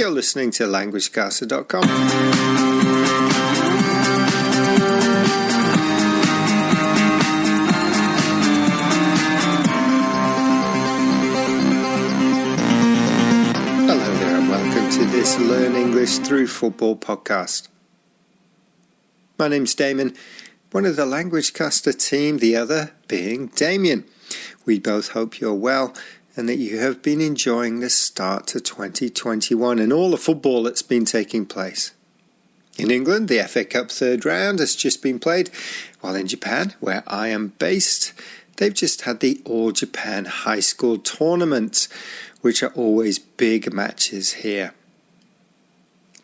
You're listening to language.A. Hello there and welcome to this Learn English Through Football podcast. My name's Damien, one of the LanguageCaster team, the other being Damien. We both hope you're well and that you have been enjoying the start to 2021 and all the football that's been taking place. In England, the FA Cup third round has just been played, while in Japan, where I am based, they've just had the All Japan High School Tournament, which are always big matches here.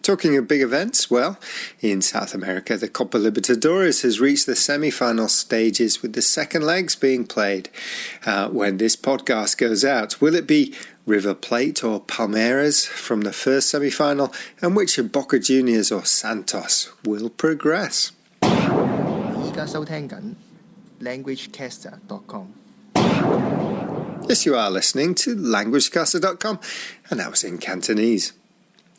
Talking of big events, well, in South America, the Copa Libertadores has reached the semi-final stages with the second legs being played. When this podcast goes out, will it be River Plate or Palmeiras from the first semi-final, and which of Boca Juniors or Santos will progress? 而家收聽緊 languagecaster.com. Yes, you are listening to languagecaster.com, and that was in Cantonese.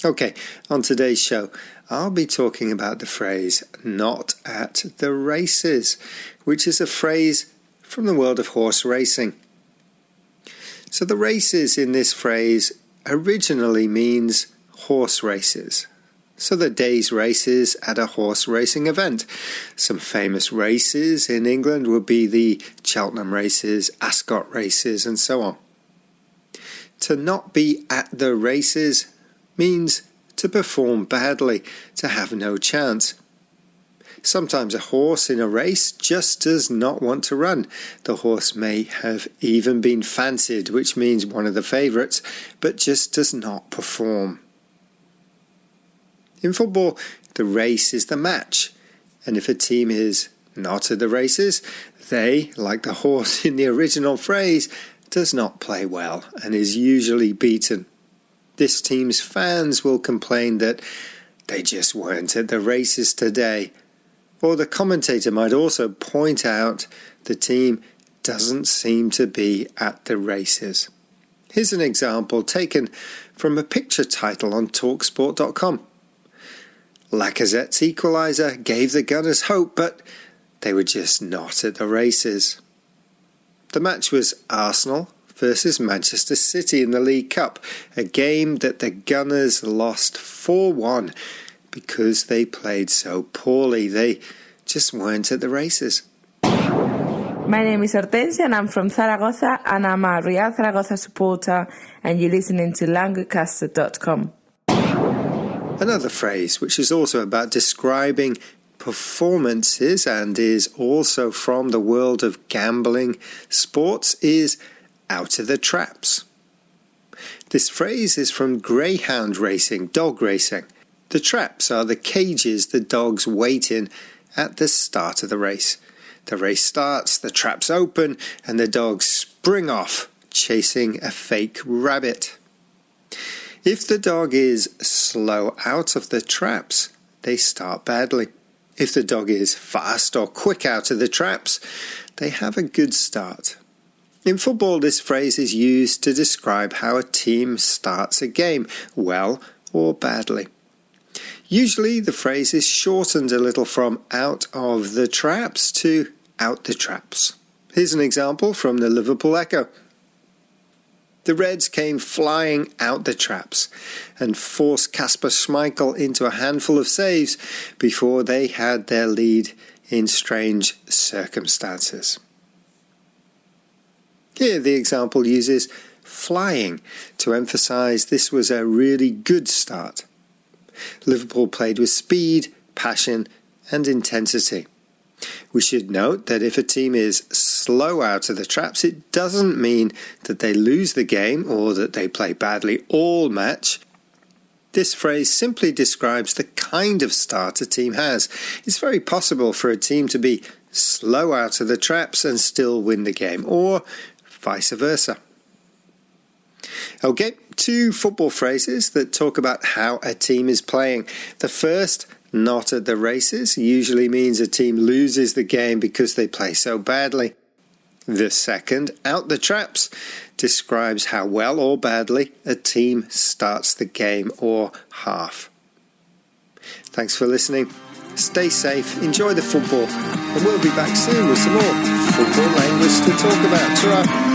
Okay, on today's show, I'll be talking about the phrase "not at the races," which is a phrase from the world of horse racing. So the races in this phrase originally means horse races. So the day's races at a horse racing event. Some famous races in England would be the Cheltenham races, Ascot races, and so on. To not be at the races means to perform badly, to have no chance. Sometimes a horse in a race just does not want to run. The horse may have even been fancied, which means one of the favourites, but just does not perform. In football, the race is the match, and if a team is not at the races, they, like the horse in the original phrase, does not play well and is usually beaten. This team's fans will complain that they just weren't at the races today. Or the commentator might also point out the team doesn't seem to be at the races. Here's an example taken from a picture title on talksport.com. Lacazette's equaliser gave the Gunners hope, but they were just not at the races. The match was Arsenal versus Manchester City in the League Cup, a game that the Gunners lost 4-1 because they played so poorly. They just weren't at the races. My name is Hortensia and I'm from Zaragoza and I'm a Real Zaragoza supporter and you're listening to languagecaster.com. Another phrase which is also about describing performances and is also from the world of gambling sports is out of the traps. This phrase is from greyhound racing, dog racing. The traps are the cages the dogs wait in at the start of the race. The race starts, the traps open, and the dogs spring off, chasing a fake rabbit. If the dog is slow out of the traps, they start badly. If the dog is fast or quick out of the traps, they have a good start. In football, this phrase is used to describe how a team starts a game, well or badly. Usually, the phrase is shortened a little from out of the traps to out the traps. Here's an example from the Liverpool Echo. The Reds came flying out the traps and forced Kasper Schmeichel into a handful of saves before they had their lead in strange circumstances. Here the example uses flying to emphasise this was a really good start. Liverpool played with speed, passion and intensity. We should note that if a team is slow out of the traps, it doesn't mean that they lose the game or that they play badly all match. This phrase simply describes the kind of start a team has. It's very possible for a team to be slow out of the traps and still win the game, or vice versa. Okay, two football phrases that talk about how a team is playing. The first, not at the races, usually means a team loses the game because they play so badly. The second, out the traps, describes how well or badly a team starts the game or half. Thanks for listening. Stay safe, enjoy the football, and we'll be back soon with some more football language to talk about. Ta-ra!